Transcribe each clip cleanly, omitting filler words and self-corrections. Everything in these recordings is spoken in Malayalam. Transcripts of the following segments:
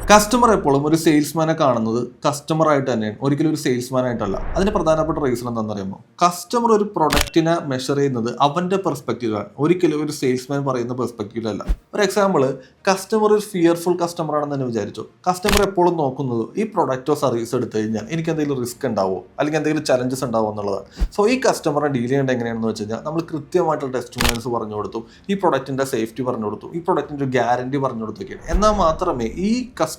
കസ്റ്റമർ എപ്പോഴും ഒരു സെയിൽസ്മാനെ കാണുന്നത് കസ്റ്റമർ ആയിട്ട് തന്നെയാണ്, ഒരിക്കലും ഒരു സെയിൽസ്മാൻ ആയിട്ടല്ല. അതിന്റെ പ്രധാനപ്പെട്ട റീസൺ എന്താണെന്ന് അറിയുമോ? കസ്റ്റമർ ഒരു പ്രൊഡക്റ്റിനെ മെഷർ ചെയ്യുന്നത് അവന്റെ പെർസ്പെക്റ്റീവാണ്, ഒരിക്കലും ഒരു സെയിൽസ്മാൻ പറയുന്ന പെർസ്പെക്റ്റീവിലല്ല. ഒരു എക്സാമ്പിൾ, കസ്റ്റമർ ഒരു ഫിയർഫുൾ കസ്റ്റമർ ആണെന്ന് തന്നെ വിചാരിച്ചു. കസ്റ്റമർ എപ്പോഴും നോക്കുന്നത് ഈ പ്രൊഡക്റ്റോ സർവീസോ എടുത്തു കഴിഞ്ഞാൽ എനിക്ക് എന്തെങ്കിലും റിസ്ക് ഉണ്ടാവോ അല്ലെങ്കിൽ എന്തെങ്കിലും ചലഞ്ചസ് ഉണ്ടാവോ എന്നുള്ളതാണ്. സോ ഈ കസ്റ്റമറെ ഡീൽ ചെയ്യേണ്ടത് എങ്ങനെയാണെന്ന് വെച്ച് കഴിഞ്ഞാൽ നമ്മൾ കൃത്യമായിട്ടുള്ള ടെസ്റ്റിമോണിയൽസ് പറഞ്ഞു കൊടുത്തു, ഈ പ്രൊഡക്റ്റിന്റെ സേഫ്റ്റി പറഞ്ഞു കൊടുത്തു, ഈ പ്രൊഡക്റ്റിന്റെ ഒരു ഗ്യാരണ്ടി പറഞ്ഞു കൊടുത്തൊക്കെയാണ്. എന്നാൽ മാത്രമേ ഈ കസ്റ്റമർ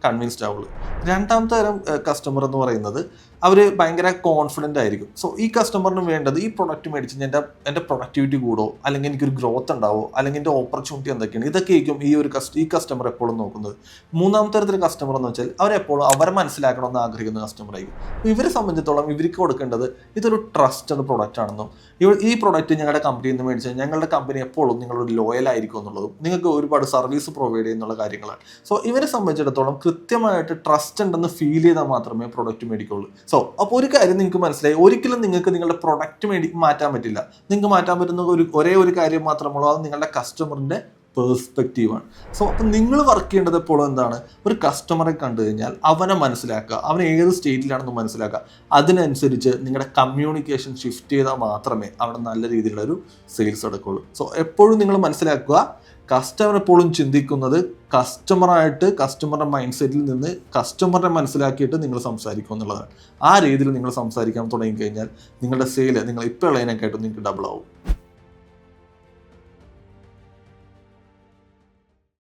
കൺവിൻസ്ഡ് ആവുള്ളൂ. രണ്ടാമത്തെ തരം കസ്റ്റമർ എന്ന് പറയുന്നത് അവർ ഭയങ്കര കോൺഫിഡൻ്റ് ആയിരിക്കും. സോ ഈ കസ്റ്റമറിന് വേണ്ടത് ഈ പ്രൊഡക്റ്റ് മേടിച്ച് എൻ്റെ പ്രൊഡക്ടിവിറ്റി കൂടോ, അല്ലെങ്കിൽ എനിക്കൊരു ഗ്രോത്ത് ഉണ്ടാവോ, അല്ലെങ്കിൽ എൻ്റെ ഓപ്പർച്യൂണിറ്റി എന്തൊക്കെയാണ്, ഇതൊക്കെയായിരിക്കും ഈ കസ്റ്റമർ എപ്പോഴും നോക്കുന്നത്. മൂന്നാമത്തെ തരത്തിലെ കസ്റ്റമർ എന്ന് വെച്ചാൽ അവരെപ്പോഴും അവരെ മനസ്സിലാക്കണമെന്ന് ആഗ്രഹിക്കുന്ന കസ്റ്റമർ ആയിരിക്കും. ഇവരെ സംബന്ധിച്ചിടത്തോളം ഇവർക്ക് കൊടുക്കേണ്ടത് ഇതൊരു ട്രസ്റ്റഡ് പ്രൊഡക്റ്റ് ആണെന്നും ഈ പ്രൊഡക്റ്റ് ഞങ്ങളുടെ കമ്പനിയിൽ നിന്ന് മേടിച്ചാൽ ഞങ്ങളുടെ കമ്പനി എപ്പോഴും നിങ്ങളൊരു ലോയൽ ആയിരിക്കും എന്നുള്ളതും നിങ്ങൾക്ക് ഒരുപാട് സർവീസ് പ്രൊവൈഡ് ചെയ്യുന്നുള്ള കാര്യങ്ങളാണ്. സോ ഇവരെ സംബന്ധിച്ചിടത്തോളം കൃത്യമായിട്ട് ട്രസ്റ്റ് ഉണ്ടെന്ന് ഫീൽ ചെയ്താൽ മാത്രമേ പ്രൊഡക്റ്റ് മേടിക്കുള്ളൂ. സോ അപ്പോൾ ഒരു കാര്യം നിങ്ങൾക്ക് മനസ്സിലായി, ഒരിക്കലും നിങ്ങൾക്ക് നിങ്ങളുടെ പ്രൊഡക്റ്റ് മാറ്റാൻ പറ്റില്ല. നിങ്ങൾക്ക് മാറ്റാൻ പറ്റുന്ന ഒരേ ഒരു കാര്യം മാത്രമുള്ളൂ, അത് നിങ്ങളുടെ കസ്റ്റമറിൻ്റെ പെർസ്പെക്റ്റീവാണ്. സോ അപ്പം നിങ്ങൾ വർക്ക് ചെയ്യേണ്ടത് എപ്പോഴും എന്താണ്? ഒരു കസ്റ്റമറെ കണ്ടു കഴിഞ്ഞാൽ അവനെ മനസ്സിലാക്കുക, അവൻ ഏത് സ്റ്റേറ്റിലാണെന്ന് മനസ്സിലാക്കുക. അതിനനുസരിച്ച് നിങ്ങളുടെ കമ്മ്യൂണിക്കേഷൻ ഷിഫ്റ്റ് ചെയ്താൽ മാത്രമേ അവിടെ നല്ല രീതിയിലുള്ള ഒരു സെയിൽസ് എടുക്കുള്ളൂ. സോ എപ്പോഴും നിങ്ങൾ മനസ്സിലാക്കുക, കസ്റ്റമർ എപ്പോഴും ചിന്തിക്കുന്നത് കസ്റ്റമറുടെ മൈൻഡ് സെറ്റിൽ നിന്ന് കസ്റ്റമറെ മനസ്സിലാക്കിയിട്ട് നിങ്ങൾ സംസാരിക്കും എന്നുള്ളതാണ്. ആ രീതിയിൽ നിങ്ങൾ സംസാരിക്കാൻ തുടങ്ങിക്കഴിഞ്ഞാൽ നിങ്ങളുടെ സെയിൽ നിങ്ങൾ ഇപ്പോൾ ഉള്ളതിനേക്കായിട്ടും നിങ്ങൾക്ക് ഡബിൾ ആവും.